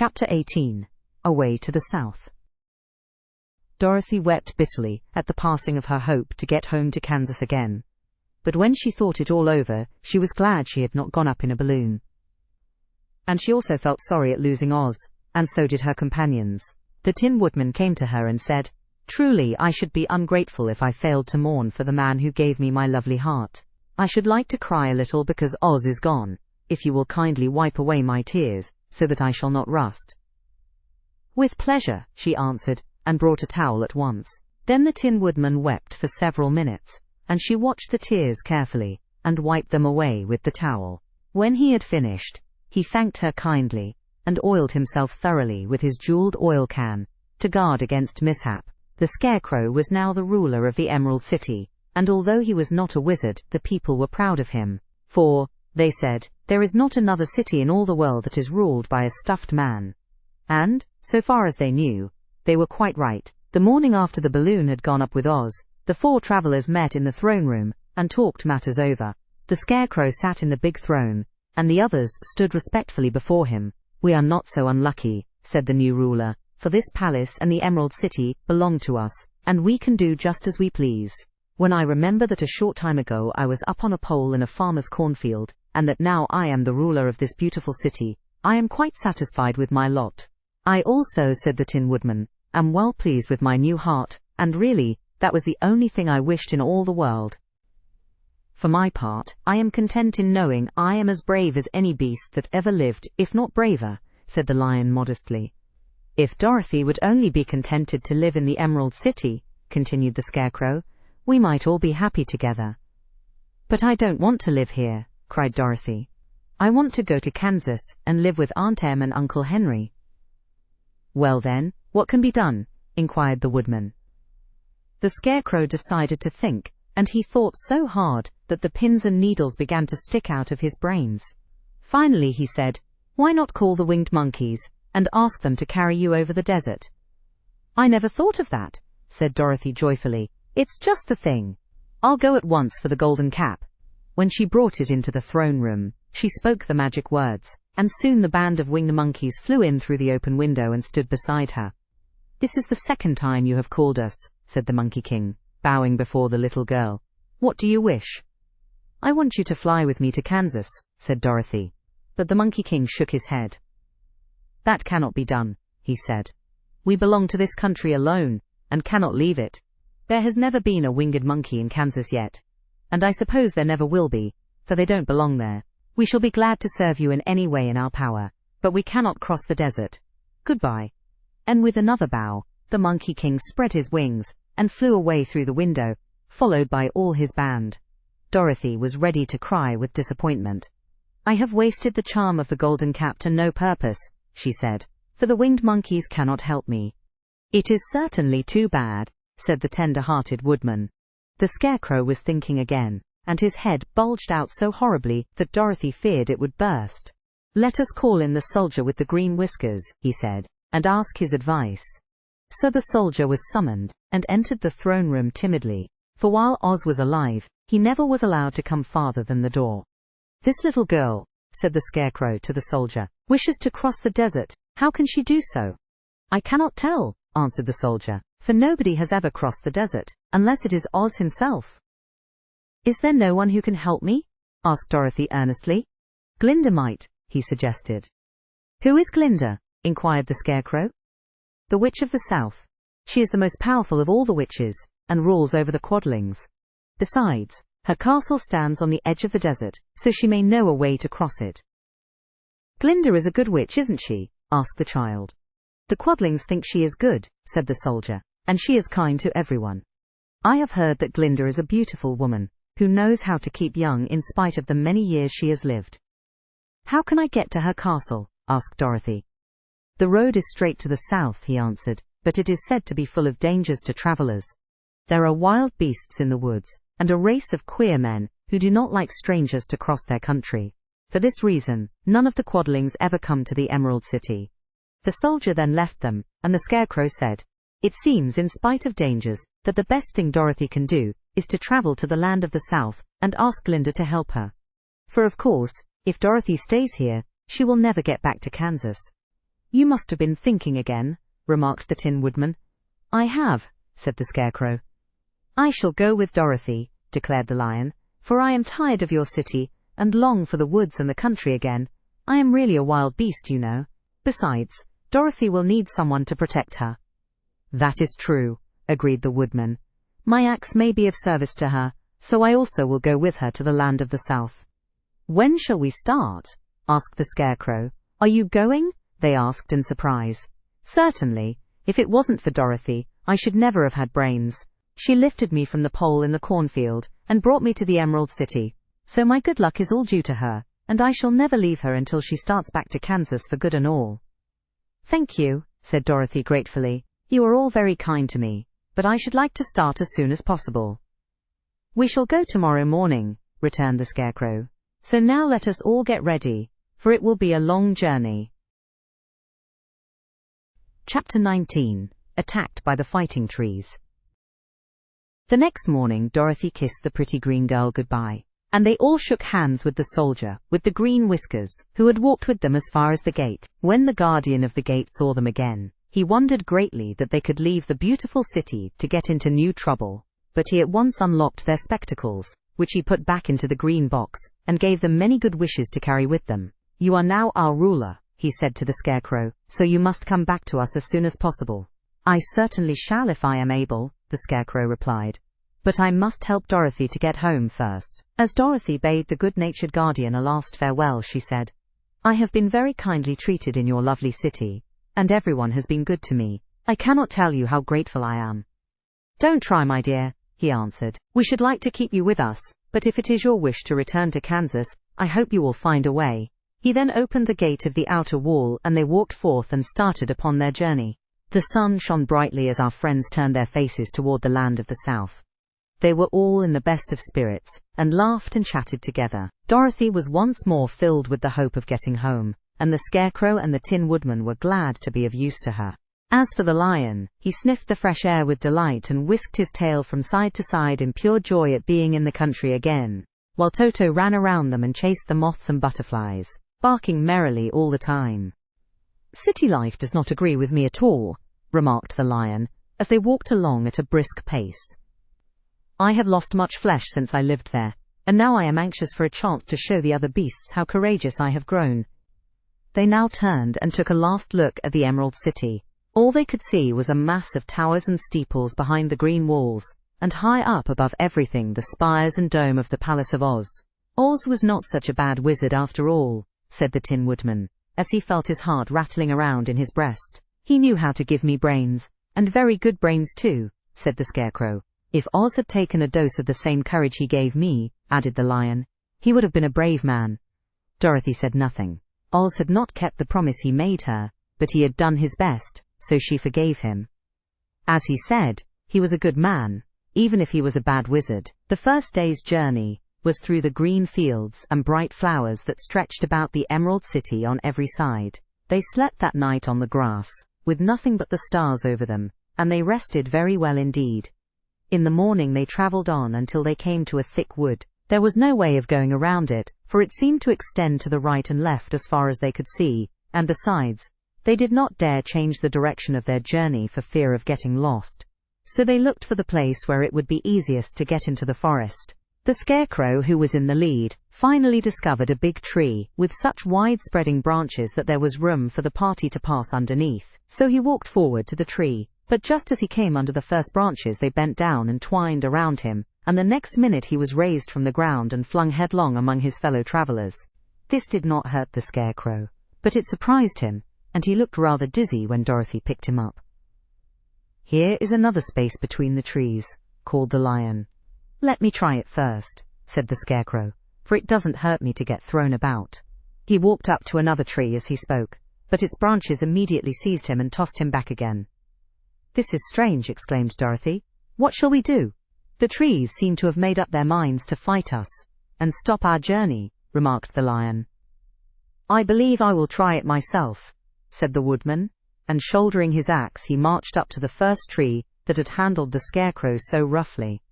Chapter 18. Away to the South. Dorothy wept bitterly at the passing of her hope to get home to Kansas again. But when she thought it all over, she was glad she had not gone up in a balloon. And she also felt sorry at losing Oz, and so did her companions. The Tin Woodman came to her and said, "Truly I should be ungrateful if I failed to mourn for the man who gave me my lovely heart. I should like to cry a little because Oz is gone, if you will kindly wipe away my tears, so that I shall not rust." "With pleasure," she answered, and brought a towel at once. Then the Tin Woodman wept for several minutes, and she watched the tears carefully, and wiped them away with the towel. When he had finished, he thanked her kindly, and oiled himself thoroughly with his jeweled oil can, to guard against mishap. The Scarecrow was now the ruler of the Emerald City, and although he was not a wizard, the people were proud of him. For, they said, there is not another city in all the world that is ruled by a stuffed man. And, so far as they knew, they were quite right. The morning after the balloon had gone up with Oz, the four travelers met in the throne room, and talked matters over. The Scarecrow sat in the big throne, and the others stood respectfully before him. "We are not so unlucky," said the new ruler, "for this palace and the Emerald City belong to us, and we can do just as we please. When I remember that a short time ago I was up on a pole in a farmer's cornfield, and that now I am the ruler of this beautiful city, I am quite satisfied with my lot. I also," said the Tin Woodman, "am well pleased with my new heart, and really, that was the only thing I wished in all the world. For my part, I am content in knowing I am as brave as any beast that ever lived, if not braver," said the Lion modestly. "If Dorothy would only be contented to live in the Emerald City," continued the Scarecrow, "we might all be happy together." "But I don't want to live here," cried Dorothy. "I want to go to Kansas and live with Aunt Em and Uncle Henry." "Well then, what can be done?" inquired the Woodman. The Scarecrow decided to think, and he thought so hard that the pins and needles began to stick out of his brains. Finally he said, "Why not call the winged monkeys, and ask them to carry you over the desert?" "I never thought of that," said Dorothy joyfully. "It's just the thing. I'll go at once for the golden cap." When she brought it into the throne room, she spoke the magic words, and soon the band of winged monkeys flew in through the open window and stood beside her. "This is the second time you have called us," said the Monkey King, bowing before the little girl. "What do you wish?" "I want you to fly with me to Kansas," said Dorothy. But the Monkey King shook his head. "That cannot be done," he said. "We belong to this country alone, and cannot leave it. There has never been a winged monkey in Kansas yet, and I suppose there never will be, for they don't belong there. We shall be glad to serve you in any way in our power, but we cannot cross the desert. Goodbye." And with another bow, the Monkey King spread his wings, and flew away through the window, followed by all his band. Dorothy was ready to cry with disappointment. "I have wasted the charm of the golden cap to no purpose," she said, "for the winged monkeys cannot help me." "It is certainly too bad," said the tender-hearted Woodman. The Scarecrow was thinking again, and his head bulged out so horribly that Dorothy feared it would burst. "Let us call in the soldier with the green whiskers," he said, "and ask his advice." So the soldier was summoned, and entered the throne room timidly, for while Oz was alive, he never was allowed to come farther than the door. "This little girl," said the Scarecrow to the soldier, "wishes to cross the desert. How can she do so?" "I cannot tell," answered the soldier, "for nobody has ever crossed the desert, unless it is Oz himself." "Is there no one who can help me?" asked Dorothy earnestly. "Glinda might," he suggested. "Who is Glinda?" inquired the Scarecrow. "The Witch of the South. She is the most powerful of all the witches, and rules over the Quadlings. Besides, her castle stands on the edge of the desert, so she may know a way to cross it." "Glinda is a good witch, isn't she?" asked the child. "The Quadlings think she is good," said the soldier, "and she is kind to everyone. I have heard that Glinda is a beautiful woman, who knows how to keep young in spite of the many years she has lived." "How can I get to her castle?" asked Dorothy. "The road is straight to the south," he answered, "but it is said to be full of dangers to travelers. There are wild beasts in the woods, and a race of queer men who do not like strangers to cross their country. For this reason, none of the Quadlings ever come to the Emerald City." The soldier then left them, and the Scarecrow said, "It seems, in spite of dangers, that the best thing Dorothy can do is to travel to the land of the South and ask Glinda to help her. For of course, if Dorothy stays here, she will never get back to Kansas." "You must have been thinking again," remarked the Tin Woodman. "I have," said the Scarecrow. "I shall go with Dorothy," declared the Lion, "for I am tired of your city, and long for the woods and the country again. I am really a wild beast, you know. Besides, Dorothy will need someone to protect her." "That is true," agreed the Woodman. "My axe may be of service to her, so I also will go with her to the land of the South." "When shall we start?" asked the Scarecrow. "Are you going?" they asked in surprise. "Certainly. If it wasn't for Dorothy, I should never have had brains. She lifted me from the pole in the cornfield and brought me to the Emerald City. So my good luck is all due to her, and I shall never leave her until she starts back to Kansas for good and all." "Thank you," said Dorothy gratefully. "You are all very kind to me, but I should like to start as soon as possible." "We shall go tomorrow morning," returned the Scarecrow. "So now let us all get ready, for it will be a long journey." Chapter 19. Attacked by the Fighting Trees. The next morning Dorothy kissed the pretty green girl goodbye, and they all shook hands with the soldier with the green whiskers, who had walked with them as far as the gate. When the guardian of the gate saw them again, he wondered greatly that they could leave the beautiful city to get into new trouble, but he at once unlocked their spectacles, which he put back into the green box, and gave them many good wishes to carry with them. "You are now our ruler," he said to the Scarecrow, "so you must come back to us as soon as possible." "I certainly shall if I am able," the Scarecrow replied. "But I must help Dorothy to get home first." As Dorothy bade the good-natured guardian a last farewell, she said, "I have been very kindly treated in your lovely city, and everyone has been good to me. I cannot tell you how grateful I am." "Don't try, my dear," he answered. "We should like to keep you with us, but if it is your wish to return to Kansas, I hope you will find a way." He then opened the gate of the outer wall and they walked forth and started upon their journey. The sun shone brightly as our friends turned their faces toward the land of the South. They were all in the best of spirits, and laughed and chatted together. Dorothy was once more filled with the hope of getting home, and the Scarecrow and the Tin Woodman were glad to be of use to her. As for the Lion, he sniffed the fresh air with delight and whisked his tail from side to side in pure joy at being in the country again, while Toto ran around them and chased the moths and butterflies, barking merrily all the time. "City life does not agree with me at all," remarked the Lion, as they walked along at a brisk pace. "I have lost much flesh since I lived there, and now I am anxious for a chance to show the other beasts how courageous I have grown." They now turned and took a last look at the Emerald City. All they could see was a mass of towers and steeples behind the green walls, and high up above everything the spires and dome of the Palace of Oz. "Oz was not such a bad wizard after all," said the Tin Woodman, as he felt his heart rattling around in his breast. "He knew how to give me brains, and very good brains too," said the Scarecrow. "If Oz had taken a dose of the same courage he gave me," added the Lion, "he would have been a brave man." Dorothy said nothing. Oz had not kept the promise he made her, but he had done his best, so she forgave him. As he said, he was a good man, even if he was a bad wizard. The first day's journey was through the green fields and bright flowers that stretched about the Emerald City on every side. They slept that night on the grass, with nothing but the stars over them, and they rested very well indeed. In the morning they traveled on until they came to a thick wood. There was no way of going around it, for it seemed to extend to the right and left as far as they could see, and besides, they did not dare change the direction of their journey for fear of getting lost. So they looked for the place where it would be easiest to get into the forest. The Scarecrow, who was in the lead, finally discovered a big tree, with such wide-spreading branches that there was room for the party to pass underneath. So he walked forward to the tree, but just as he came under the first branches they bent down and twined around him, and the next minute he was raised from the ground and flung headlong among his fellow travelers. This did not hurt the Scarecrow, but it surprised him, and he looked rather dizzy when Dorothy picked him up. "Here is another space between the trees," called the Lion. "Let me try it first," said the Scarecrow, "for it doesn't hurt me to get thrown about." He walked up to another tree as he spoke, but its branches immediately seized him and tossed him back again. "This is strange," exclaimed Dorothy. "What shall we do?" "The trees seem to have made up their minds to fight us and stop our journey," remarked the Lion. "I believe I will try it myself," said the Woodman, and shouldering his axe he marched up to the first tree that had handled the Scarecrow so roughly.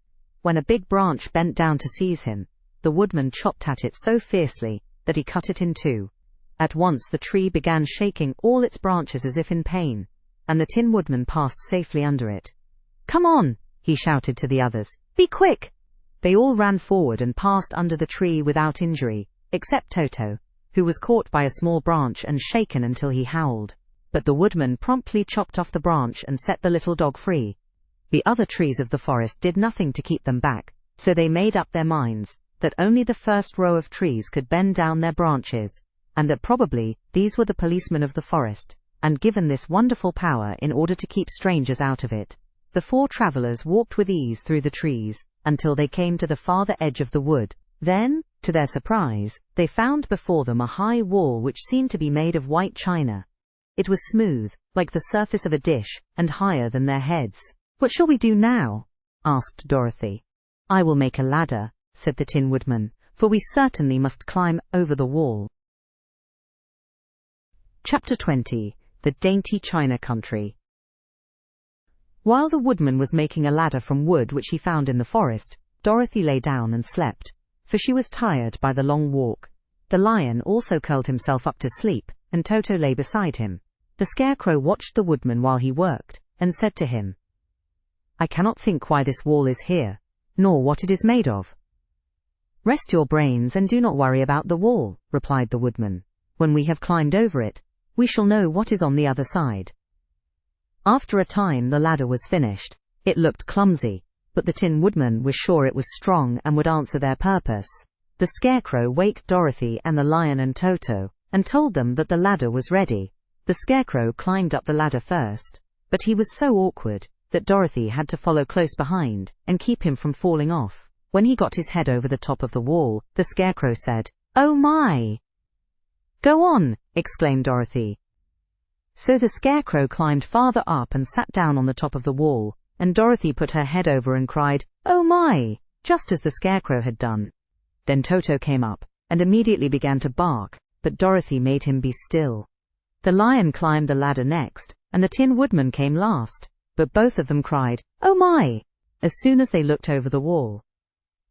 When a big branch bent down to seize him, the Woodman chopped at it so fiercely that he cut it in two. At once the tree began shaking all its branches as if in pain, and the Tin Woodman passed safely under it. "Come on!" he shouted to the others. "Be quick!" They all ran forward and passed under the tree without injury, except Toto, who was caught by a small branch and shaken until he howled. But the woodman promptly chopped off the branch and set the little dog free. The other trees of the forest did nothing to keep them back, so they made up their minds that only the first row of trees could bend down their branches, and that probably these were the policemen of the forest, and given this wonderful power in order to keep strangers out of it. The four travelers walked with ease through the trees until they came to the farther edge of the wood. Then, to their surprise, they found before them a high wall which seemed to be made of white china. It was smooth, like the surface of a dish, and higher than their heads. "What shall we do now?" asked Dorothy. "I will make a ladder," said the Tin Woodman, "for we certainly must climb over the wall." Chapter 20. The Dainty China Country. While the woodman was making a ladder from wood which he found in the forest, Dorothy lay down and slept, for she was tired by the long walk. The lion also curled himself up to sleep, and Toto lay beside him. The Scarecrow watched the woodman while he worked, and said to him, "I cannot think why this wall is here, nor what it is made of." "Rest your brains and do not worry about the wall," replied the woodman. "When we have climbed over it, we shall know what is on the other side." After a time the ladder was finished. It looked clumsy, but the Tin Woodman was sure it was strong and would answer their purpose. The Scarecrow waked Dorothy and the lion and Toto, and told them that the ladder was ready. The Scarecrow climbed up the ladder first, but he was so awkward that Dorothy had to follow close behind and keep him from falling off. When he got his head over the top of the wall, the Scarecrow said, "Oh my!" "Go on!" exclaimed Dorothy. So the Scarecrow climbed farther up and sat down on the top of the wall, and Dorothy put her head over and cried, "Oh my!" just as the Scarecrow had done. Then Toto came up, and immediately began to bark, but Dorothy made him be still. The lion climbed the ladder next, and the Tin Woodman came last, but both of them cried, "Oh my!" as soon as they looked over the wall.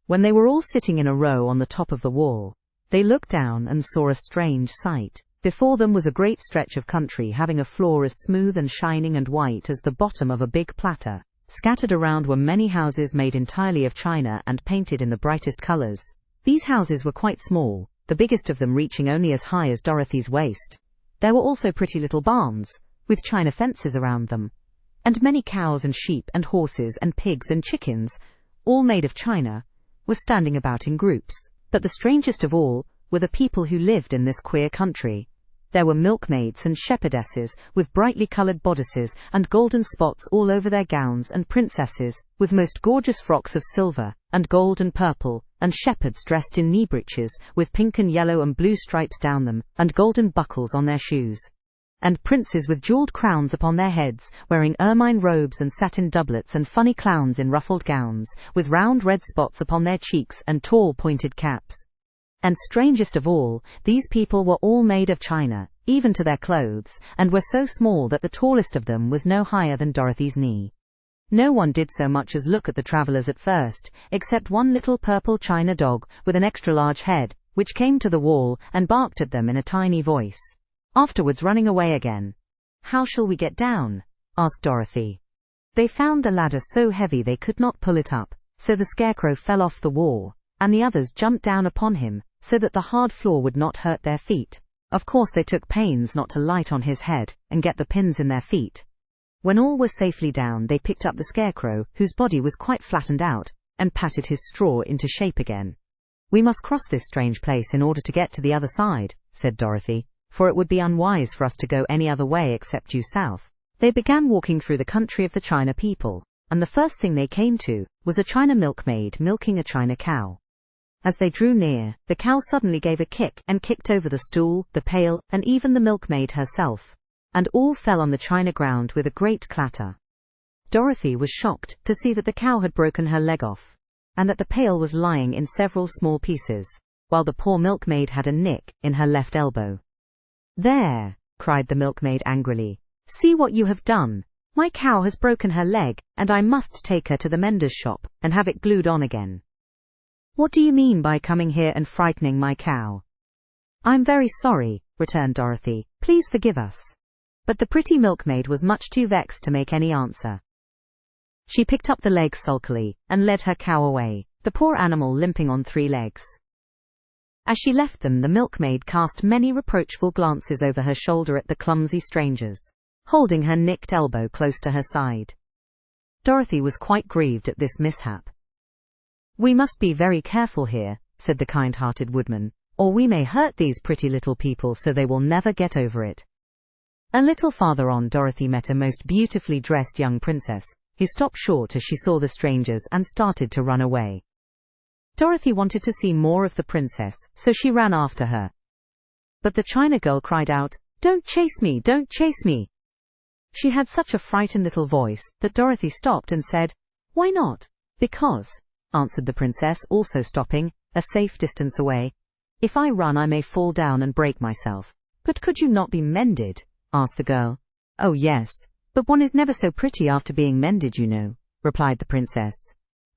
When they were all sitting in a row on the top of the wall, they looked down and saw a strange sight. Before them was a great stretch of country having a floor as smooth and shining and white as the bottom of a big platter. Scattered around were many houses made entirely of china and painted in the brightest colors. These houses were quite small, the biggest of them reaching only as high as Dorothy's waist. There were also pretty little barns, with china fences around them, and many cows and sheep and horses and pigs and chickens, all made of china, were standing about in groups. But the strangest of all were the people who lived in this queer country. There were milkmaids and shepherdesses with brightly colored bodices and golden spots all over their gowns, and princesses with most gorgeous frocks of silver and gold and purple, and shepherds dressed in knee breeches with pink and yellow and blue stripes down them, and golden buckles on their shoes, and princes with jeweled crowns upon their heads, wearing ermine robes and satin doublets, and funny clowns in ruffled gowns with round red spots upon their cheeks and tall pointed caps. And strangest of all, these people were all made of china, even to their clothes, and were so small that the tallest of them was no higher than Dorothy's knee. No one did so much as look at the travelers at first, except one little purple china dog with an extra large head, which came to the wall and barked at them in a tiny voice, afterwards running away again. "How shall we get down?" asked Dorothy. They found the ladder so heavy they could not pull it up, so the Scarecrow fell off the wall, and the others jumped down upon him, so that the hard floor would not hurt their feet. Of course they took pains not to light on his head and get the pins in their feet. When all were safely down, they picked up the Scarecrow, whose body was quite flattened out, and patted his straw into shape again. "We must cross this strange place in order to get to the other side," said Dorothy, "for it would be unwise for us to go any other way except due south." They began walking through the country of the China people, and the first thing they came to was a China milkmaid milking a China cow. As they drew near, the cow suddenly gave a kick and kicked over the stool, the pail, and even the milkmaid herself, and all fell on the china ground with a great clatter. Dorothy was shocked to see that the cow had broken her leg off, and that the pail was lying in several small pieces, while the poor milkmaid had a nick in her left elbow. "There!" cried the milkmaid angrily. "See what you have done! My cow has broken her leg, and I must take her to the mender's shop and have it glued on again. What do you mean by coming here and frightening my cow?" "I'm very sorry," returned Dorothy. "Please forgive us." But the pretty milkmaid was much too vexed to make any answer. She picked up the legs sulkily and led her cow away, the poor animal limping on 3 legs. As she left them, the milkmaid cast many reproachful glances over her shoulder at the clumsy strangers, holding her nicked elbow close to her side. Dorothy was quite grieved at this mishap. "We must be very careful here," said the kind-hearted woodman, "or we may hurt these pretty little people so they will never get over it." A little farther on, Dorothy met a most beautifully dressed young princess, who stopped short as she saw the strangers and started to run away. Dorothy wanted to see more of the princess, so she ran after her. But the China girl cried out, "Don't chase me, don't chase me!" She had such a frightened little voice that Dorothy stopped and said, "Why not?" "Because," answered the princess, also stopping, a safe distance away, "if I run I may fall down and break myself." "But could you not be mended?" asked the girl. "Oh yes, but one is never so pretty after being mended, you know," replied the princess.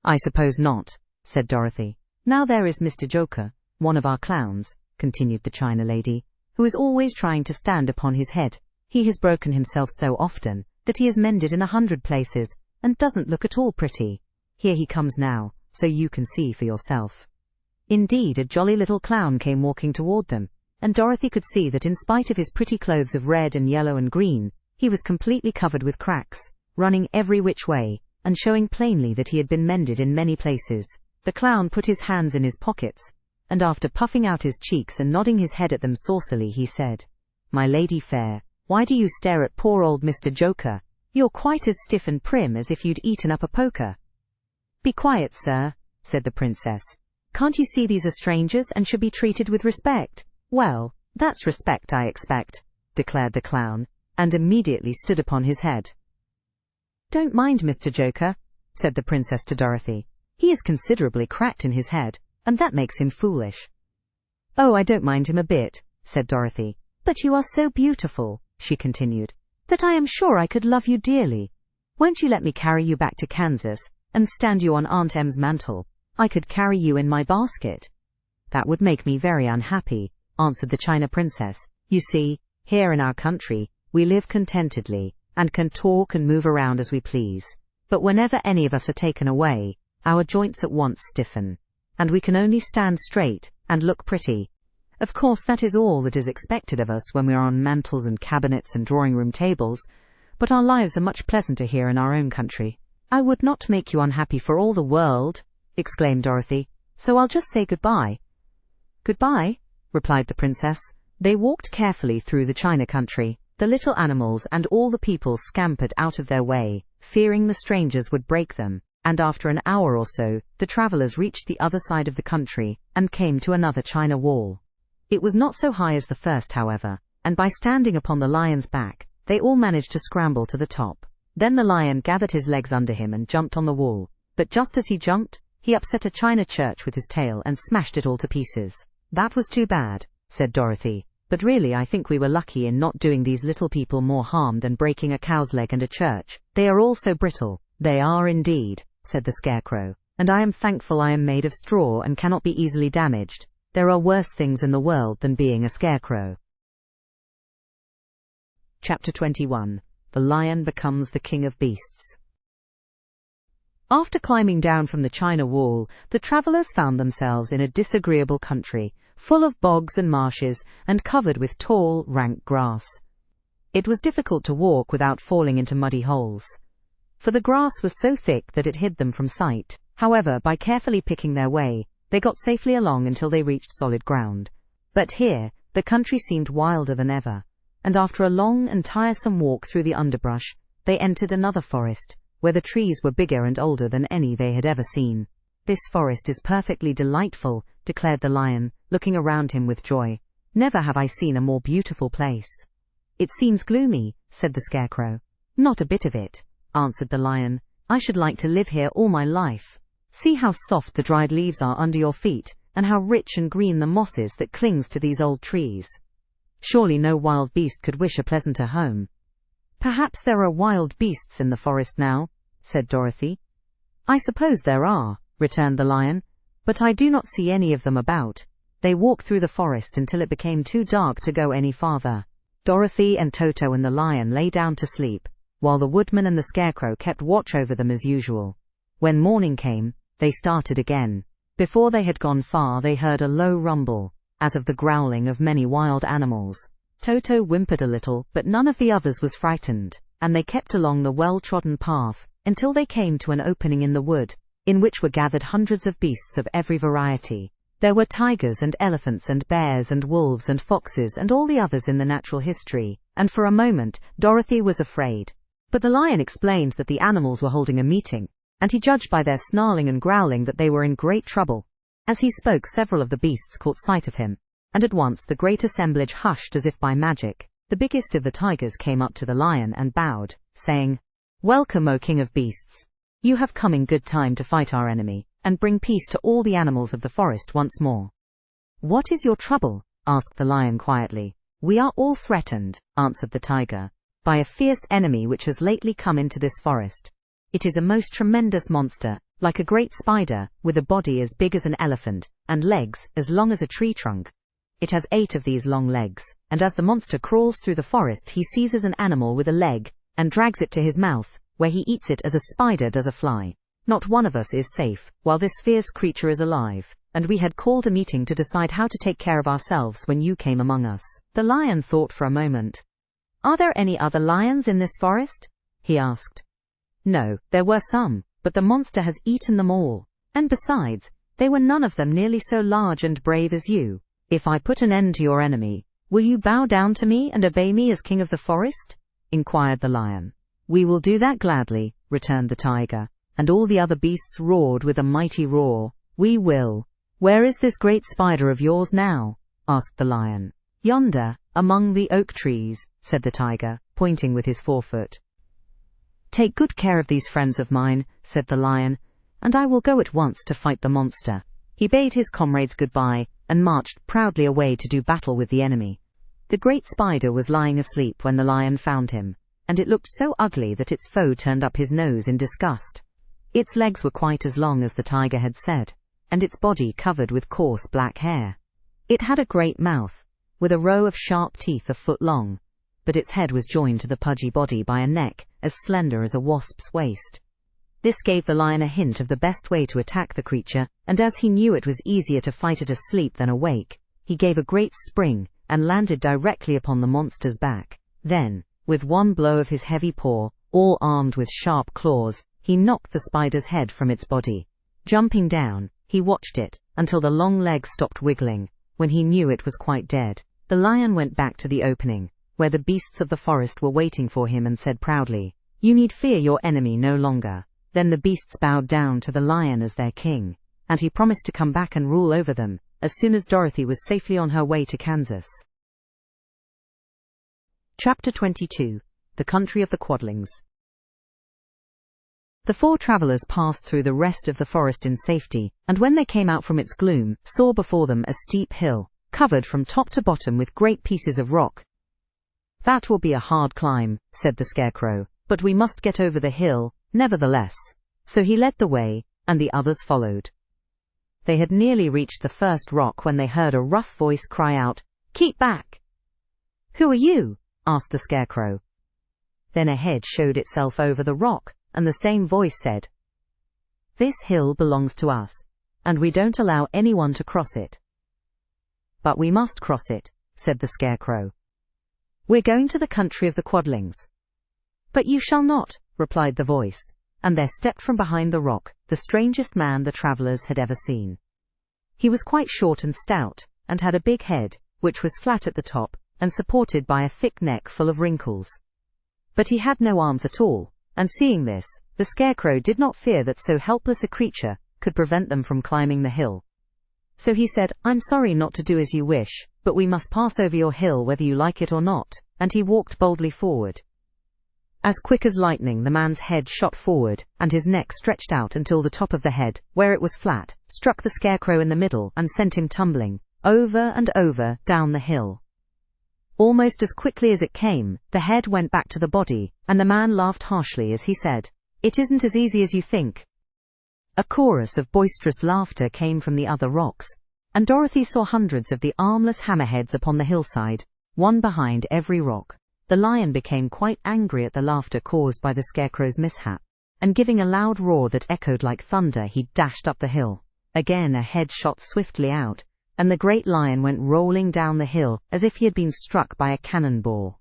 "I suppose not," said Dorothy. "Now there is Mr. Joker, one of our clowns," continued the China lady, "who is always trying to stand upon his head. He has broken himself so often that he is mended in 100 places and doesn't look at all pretty. Here he comes now, so you can see for yourself." Indeed, a jolly little clown came walking toward them, and Dorothy could see that in spite of his pretty clothes of red and yellow and green, he was completely covered with cracks, running every which way, and showing plainly that he had been mended in many places. The clown put his hands in his pockets, and after puffing out his cheeks and nodding his head at them saucily, he said, "My lady fair, why do you stare at poor old Mr. Joker? You're quite as stiff and prim as if you'd eaten up a poker." "Be quiet, sir," said the princess. "Can't you see these are strangers and should be treated with respect?" "Well, that's respect, I expect," declared the clown, and immediately stood upon his head. "Don't mind Mr. Joker," said the princess to Dorothy. "He is considerably cracked in his head, and that makes him foolish." "Oh, I don't mind him a bit," said Dorothy. "But you are so beautiful," she continued, "that I am sure I could love you dearly. Won't you let me carry you back to Kansas and stand you on Aunt Em's mantle? I could carry you in my basket." "That would make me very unhappy," answered the China princess. "You see, here in our country, we live contentedly, and can talk and move around as we please. But whenever any of us are taken away, our joints at once stiffen, and we can only stand straight and look pretty. Of course, that is all that is expected of us when we are on mantels and cabinets and drawing-room tables, but our lives are much pleasanter here in our own country." "I would not make you unhappy for all the world," exclaimed Dorothy, "so I'll just say goodbye." "Goodbye," replied the princess. They walked carefully through the China country. The little animals and all the people scampered out of their way, fearing the strangers would break them, and after an hour or so, the travelers reached the other side of the country and came to another China wall. It was not so high as the first, however, and by standing upon the lion's back, they all managed to scramble to the top. Then the lion gathered his legs under him and jumped on the wall, but just as he jumped, he upset a china church with his tail and smashed it all to pieces. "That was too bad," said Dorothy, "but really I think we were lucky in not doing these little people more harm than breaking a cow's leg and a church. They are all so brittle." "They are indeed," said the Scarecrow, "and I am thankful I am made of straw and cannot be easily damaged. There are worse things in the world than being a scarecrow." Chapter 21. The Lion Becomes the King of Beasts. After climbing down from the China wall, the travelers found themselves in a disagreeable country, full of bogs and marshes, and covered with tall, rank grass. It was difficult to walk without falling into muddy holes, for the grass was so thick that it hid them from sight. However, by carefully picking their way, they got safely along until they reached solid ground. But here, the country seemed wilder than ever, and after a long and tiresome walk through the underbrush, they entered another forest, where the trees were bigger and older than any they had ever seen. "This forest is perfectly delightful," declared the lion, looking around him with joy. "Never have I seen a more beautiful place." "It seems gloomy," said the Scarecrow. "Not a bit of it," answered the lion. "I should like to live here all my life. See how soft the dried leaves are under your feet, and how rich and green the moss is that clings to these old trees. Surely no wild beast could wish a pleasanter home." "Perhaps there are wild beasts in the forest now," said Dorothy. "I suppose there are," returned the lion, "but I do not see any of them about. They walked through the forest until it became too dark to go any farther. Dorothy and Toto and the lion lay down to sleep, while the woodman and the scarecrow kept watch over them as usual. When morning came, they started again. Before they had gone far, they heard a low rumble, as of the growling of many wild animals. Toto whimpered a little, but none of the others was frightened, and they kept along the well-trodden path, until they came to an opening in the wood, in which were gathered hundreds of beasts of every variety. There were tigers and elephants and bears and wolves and foxes and all the others in the natural history, and for a moment, Dorothy was afraid. But the lion explained that the animals were holding a meeting, and he judged by their snarling and growling that they were in great trouble. As he spoke, several of the beasts caught sight of him, and at once the great assemblage hushed as if by magic. The biggest of the tigers came up to the lion and bowed, saying, "Welcome, O King of Beasts. You have come in good time to fight our enemy, and bring peace to all the animals of the forest once more." "What is your trouble?" asked the lion quietly. "We are all threatened," answered the tiger, "by a fierce enemy which has lately come into this forest. It is a most tremendous monster, like a great spider, with a body as big as an elephant, and legs as long as a tree trunk. It has 8 of these long legs, and as the monster crawls through the forest, he seizes an animal with a leg, and drags it to his mouth, where he eats it as a spider does a fly. Not one of us is safe, while this fierce creature is alive, and we had called a meeting to decide how to take care of ourselves when you came among us." The lion thought for a moment. "Are there any other lions in this forest?" he asked. "No, there were some, but the monster has eaten them all, and besides, they were none of them nearly so large and brave as you. If I put an end to your enemy, will you bow down to me and obey me as king of the forest?" inquired the lion. "We will do that gladly," returned the tiger, and all the other beasts roared with a mighty roar. "We will." "Where is this great spider of yours now?" asked the lion. "Yonder, among the oak trees," said the tiger, pointing with his forefoot. "Take good care of these friends of mine," said the lion, "and I will go at once to fight the monster." He bade his comrades goodbye, and marched proudly away to do battle with the enemy. The great spider was lying asleep when the lion found him, and it looked so ugly that its foe turned up his nose in disgust. Its legs were quite as long as the tiger had said, and its body covered with coarse black hair. It had a great mouth, with a row of sharp teeth a foot long, but its head was joined to the pudgy body by a neck as slender as a wasp's waist. This gave the lion a hint of the best way to attack the creature, and as he knew it was easier to fight it asleep than awake, he gave a great spring and landed directly upon the monster's back. Then, with one blow of his heavy paw, all armed with sharp claws, he knocked the spider's head from its body. Jumping down, he watched it until the long legs stopped wiggling. When he knew it was quite dead, the lion went back to the opening, where the beasts of the forest were waiting for him, and said proudly, "You need fear your enemy no longer." Then the beasts bowed down to the lion as their king, and he promised to come back and rule over them as soon as Dorothy was safely on her way to Kansas. Chapter 22. The Country of the Quadlings. The 4 travelers passed through the rest of the forest in safety, and when they came out from its gloom, saw before them a steep hill, covered from top to bottom with great pieces of rock. "That will be a hard climb," said the scarecrow, "but we must get over the hill, nevertheless." So he led the way, and the others followed. They had nearly reached the first rock when they heard a rough voice cry out, "Keep back!" "Who are you?" asked the scarecrow. Then a head showed itself over the rock, and the same voice said, "This hill belongs to us, and we don't allow anyone to cross it." "But we must cross it," said the scarecrow. "We're going to the country of the Quadlings." "But you shall not," replied the voice, and there stepped from behind the rock the strangest man the travelers had ever seen. He was quite short and stout, and had a big head, which was flat at the top, and supported by a thick neck full of wrinkles. But he had no arms at all, and seeing this, the scarecrow did not fear that so helpless a creature could prevent them from climbing the hill. So he said, "I'm sorry not to do as you wish, but we must pass over your hill whether you like it or not," and he walked boldly forward. As quick as lightning the man's head shot forward, and his neck stretched out until the top of the head, where it was flat, struck the scarecrow in the middle and sent him tumbling, over and over, down the hill. Almost as quickly as it came, the head went back to the body, and the man laughed harshly as he said, "It isn't as easy as you think." A chorus of boisterous laughter came from the other rocks, and Dorothy saw hundreds of the armless hammerheads upon the hillside, one behind every rock. The lion became quite angry at the laughter caused by the Scarecrow's mishap, and giving a loud roar that echoed like thunder, he dashed up the hill. Again a head shot swiftly out, and the great lion went rolling down the hill as if he had been struck by a cannonball.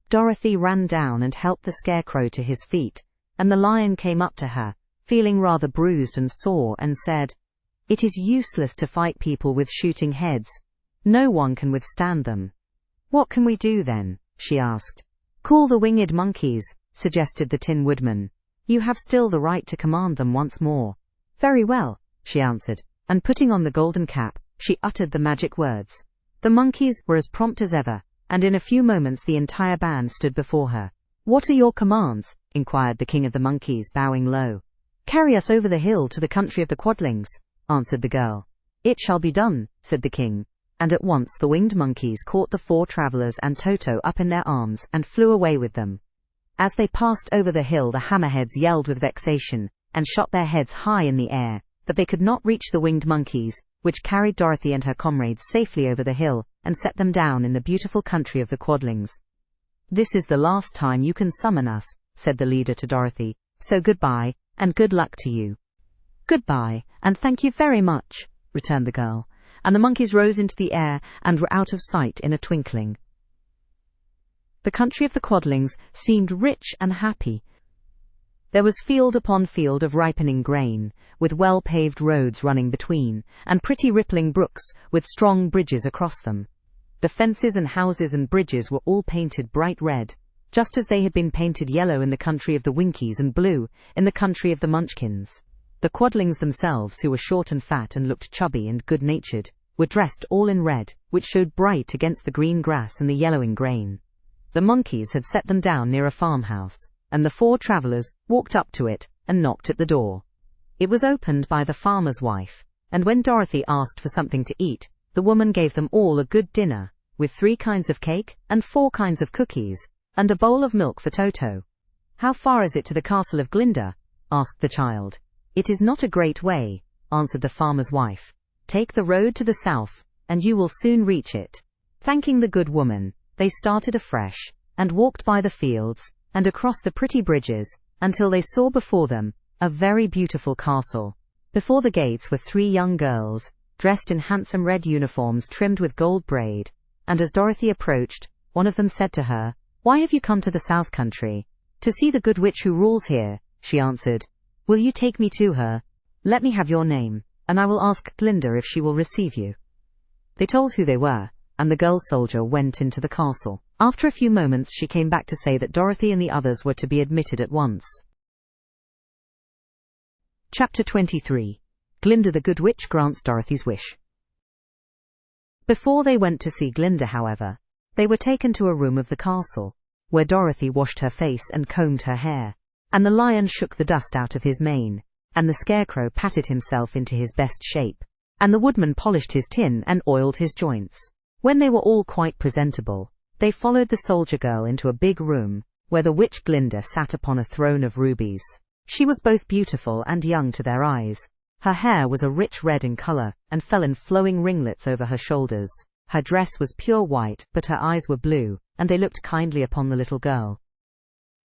Dorothy ran down and helped the Scarecrow to his feet, and the lion came up to her, feeling rather bruised and sore, and said, "It is useless to fight people with shooting heads. No one can withstand them." "What can we do then?" she asked. "Call the winged monkeys," suggested the Tin Woodman. "You have still the right to command them once more." "Very well," she answered, and putting on the golden cap, she uttered the magic words. The monkeys were as prompt as ever, and in a few moments the entire band stood before her. "What are your commands?" inquired the King of the Monkeys, bowing low. "Carry us over the hill to the country of the Quadlings," answered the girl. "It shall be done," said the king, and at once the winged monkeys caught the four travelers and Toto up in their arms and flew away with them. As they passed over the hill, the hammerheads yelled with vexation and shot their heads high in the air, but they could not reach the winged monkeys, which carried Dorothy and her comrades safely over the hill and set them down in the beautiful country of the Quadlings. "This is the last time you can summon us," said the leader to Dorothy, "so goodbye, and good luck to you." "Goodbye, and thank you very much," returned the girl, and the monkeys rose into the air and were out of sight in a twinkling. The country of the Quadlings seemed rich and happy. There was field upon field of ripening grain, with well-paved roads running between, and pretty rippling brooks with strong bridges across them. The fences and houses and bridges were all painted bright red, just as they had been painted yellow in the country of the Winkies and blue in the country of the Munchkins. The Quadlings themselves, who were short and fat and looked chubby and good-natured, were dressed all in red, which showed bright against the green grass and the yellowing grain. The monkeys had set them down near a farmhouse, and the four travelers walked up to it and knocked at the door. It was opened by the farmer's wife, and when Dorothy asked for something to eat, the woman gave them all a good dinner, with 3 kinds of cake and 4 kinds of cookies, and a bowl of milk for Toto. "How far is it to the castle of Glinda?" asked the child. "It is not a great way," answered the farmer's wife. "Take the road to the south, and you will soon reach it." Thanking the good woman, they started afresh, and walked by the fields, and across the pretty bridges, until they saw before them a very beautiful castle. Before the gates were 3 young girls, dressed in handsome red uniforms trimmed with gold braid, and as Dorothy approached, one of them said to her, "Why have you come to the South Country?" "To see the good witch who rules here," she answered. "Will you take me to her? Let me have your name, and I will ask Glinda if she will receive you." They told who they were, and the girl soldier went into the castle. After a few moments she came back to say that Dorothy and the others were to be admitted at once. Chapter 23. Glinda the Good Witch grants Dorothy's wish. Before they went to see Glinda, however, they were taken to a room of the castle, where Dorothy washed her face and combed her hair, and the lion shook the dust out of his mane, and the Scarecrow patted himself into his best shape, and the Woodman polished his tin and oiled his joints. When they were all quite presentable, they followed the soldier girl into a big room, where the witch Glinda sat upon a throne of rubies. She was both beautiful and young to their eyes. Her hair was a rich red in color, and fell in flowing ringlets over her shoulders. Her dress was pure white, but her eyes were blue, and they looked kindly upon the little girl.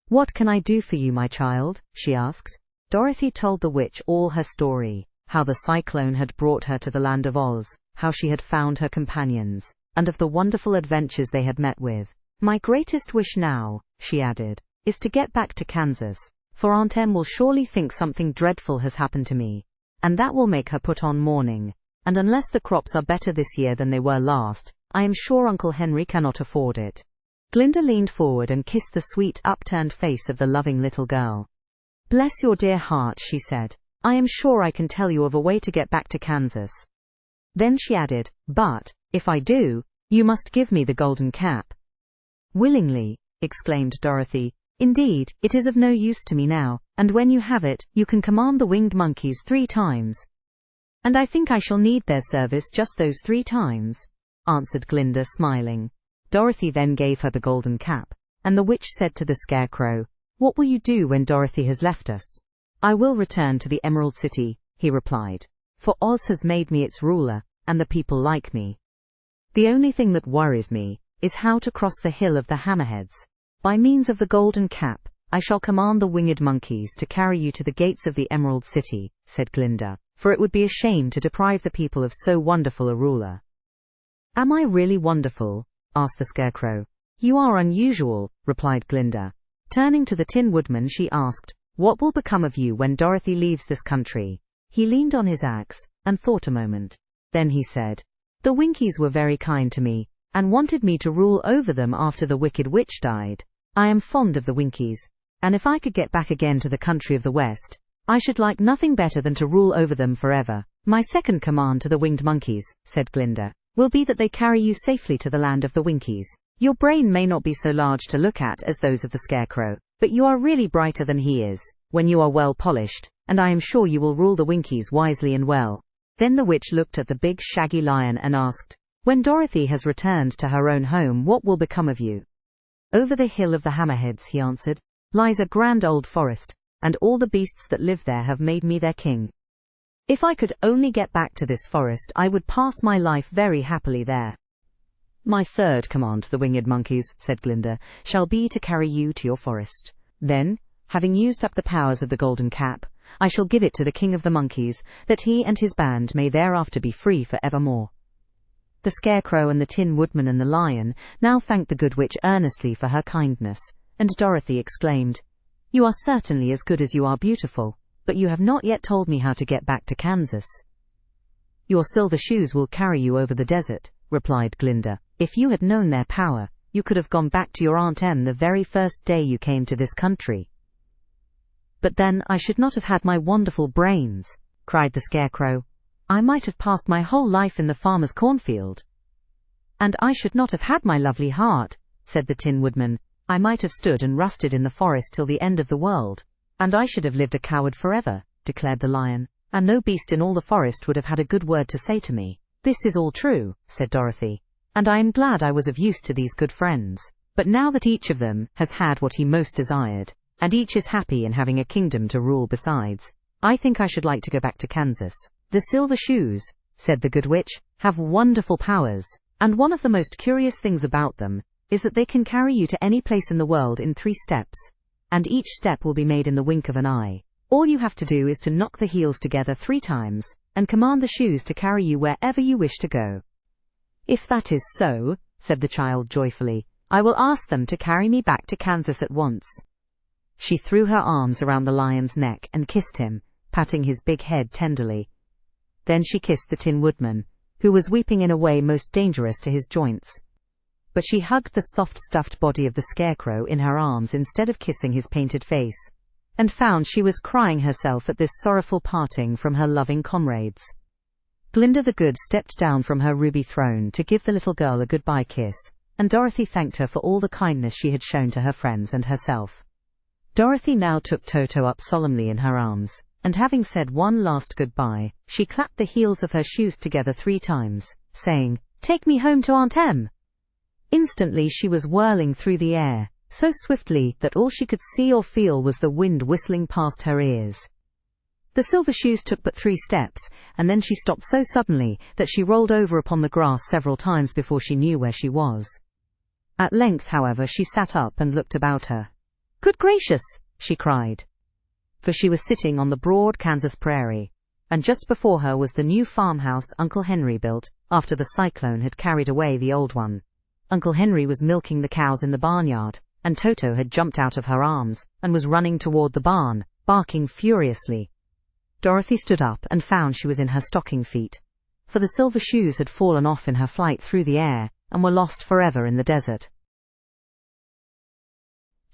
"What can I do for you, my child?" she asked. Dorothy told the witch all her story, how the cyclone had brought her to the land of Oz, how she had found her companions, and of the wonderful adventures they had met with. "My greatest wish now," she added, "is to get back to Kansas, for Aunt Em will surely think something dreadful has happened to me, and that will make her put on mourning, and unless the crops are better this year than they were last, I am sure Uncle Henry cannot afford it." Glinda leaned forward and kissed the sweet, upturned face of the loving little girl. "Bless your dear heart," she said. "I am sure I can tell you of a way to get back to Kansas." Then she added, "But, if I do, you must give me the golden cap." "Willingly," exclaimed Dorothy. "Indeed, it is of no use to me now, and when you have it, you can command the winged monkeys 3 times. "And I think I shall need their service just those 3 times, answered Glinda, smiling. Dorothy then gave her the golden cap, and the witch said to the Scarecrow, "What will you do when Dorothy has left us?" "I will return to the Emerald City," he replied, "for Oz has made me its ruler, and the people like me. The only thing that worries me is how to cross the hill of the hammerheads. By means of the golden cap, I shall command the winged monkeys to carry you to the gates of the Emerald City, said Glinda, for it would be a shame to deprive the people of so wonderful a ruler. Am I really wonderful? Asked the Scarecrow. You are unusual, replied Glinda. Turning to the Tin Woodman, she asked, what will become of you when Dorothy leaves this country? He leaned on his axe and thought a moment. Then he said, the Winkies were very kind to me, and wanted me to rule over them after the Wicked Witch died. I am fond of the Winkies, and if I could get back again to the country of the West, I should like nothing better than to rule over them forever. My second command to the winged monkeys, said Glinda, will be that they carry you safely to the land of the Winkies. Your brain may not be so large to look at as those of the Scarecrow, but you are really brighter than he is, when you are well polished, and I am sure you will rule the Winkies wisely and well. Then the witch looked at the big shaggy lion and asked, when Dorothy has returned to her own home, what will become of you? Over the hill of the hammerheads, he answered, lies a grand old forest, and all the beasts that live there have made me their king. If I could only get back to this forest, I would pass my life very happily there. My third command to the winged monkeys, said Glinda, shall be to carry you to your forest. Then, having used up the powers of the golden cap, I shall give it to the king of the monkeys, that he and his band may thereafter be free for evermore. The Scarecrow and the Tin Woodman and the Lion now thanked the good witch earnestly for her kindness, and Dorothy exclaimed, you are certainly as good as you are beautiful, but you have not yet told me how to get back to Kansas. Your silver shoes will carry you over the desert, replied Glinda. If you had known their power, you could have gone back to your Aunt Em the very first day you came to this country. But then I should not have had my wonderful brains, cried the Scarecrow. I might have passed my whole life in the farmer's cornfield. And I should not have had my lovely heart, said the Tin Woodman. I might have stood and rusted in the forest till the end of the world. And I should have lived a coward forever, declared the Lion, and no beast in all the forest would have had a good word to say to me. This is all true, said Dorothy, and I am glad I was of use to these good friends. But now that each of them has had what he most desired, and each is happy in having a kingdom to rule besides, I think I should like to go back to Kansas. The silver shoes, said the good witch, have wonderful powers, and one of the most curious things about them is that they can carry you to any place in the world in 3 steps, and each step will be made in the wink of an eye. All you have to do is to knock the heels together 3 times, and command the shoes to carry you wherever you wish to go. If that is so, said the child joyfully, I will ask them to carry me back to Kansas at once. She threw her arms around the lion's neck and kissed him, patting his big head tenderly. Then she kissed the Tin Woodman, who was weeping in a way most dangerous to his joints. But she hugged the soft stuffed body of the Scarecrow in her arms instead of kissing his painted face, and found she was crying herself at this sorrowful parting from her loving comrades. Glinda the Good stepped down from her ruby throne to give the little girl a goodbye kiss, and Dorothy thanked her for all the kindness she had shown to her friends and herself. Dorothy now took Toto up solemnly in her arms, and having said one last goodbye, she clapped the heels of her shoes together 3 times, saying, Take me home to Aunt Em. Instantly she was whirling through the air, so swiftly that all she could see or feel was the wind whistling past her ears. The silver shoes took but 3 steps, and then she stopped so suddenly that she rolled over upon the grass several times before she knew where she was. At length, however, she sat up and looked about her. Good gracious! She cried. For she was sitting on the broad Kansas prairie, and just before her was the new farmhouse Uncle Henry built after the cyclone had carried away the old one. Uncle Henry was milking the cows in the barnyard, and Toto had jumped out of her arms and was running toward the barn, barking furiously. Dorothy stood up and found she was in her stocking feet, for the silver shoes had fallen off in her flight through the air and were lost forever in the desert.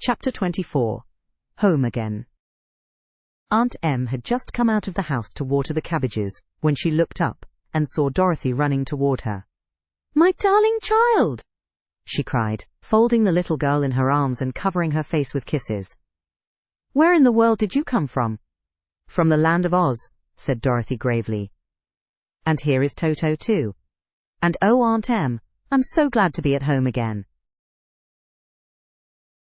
Chapter 24. Home Again. Aunt Em had just come out of the house to water the cabbages when she looked up and saw Dorothy running toward her. My darling child! She cried, folding the little girl in her arms and covering her face with kisses. Where in the world did you come from? From the land of Oz, said Dorothy gravely. And here is Toto too. And oh, Aunt Em, I'm so glad to be at home again.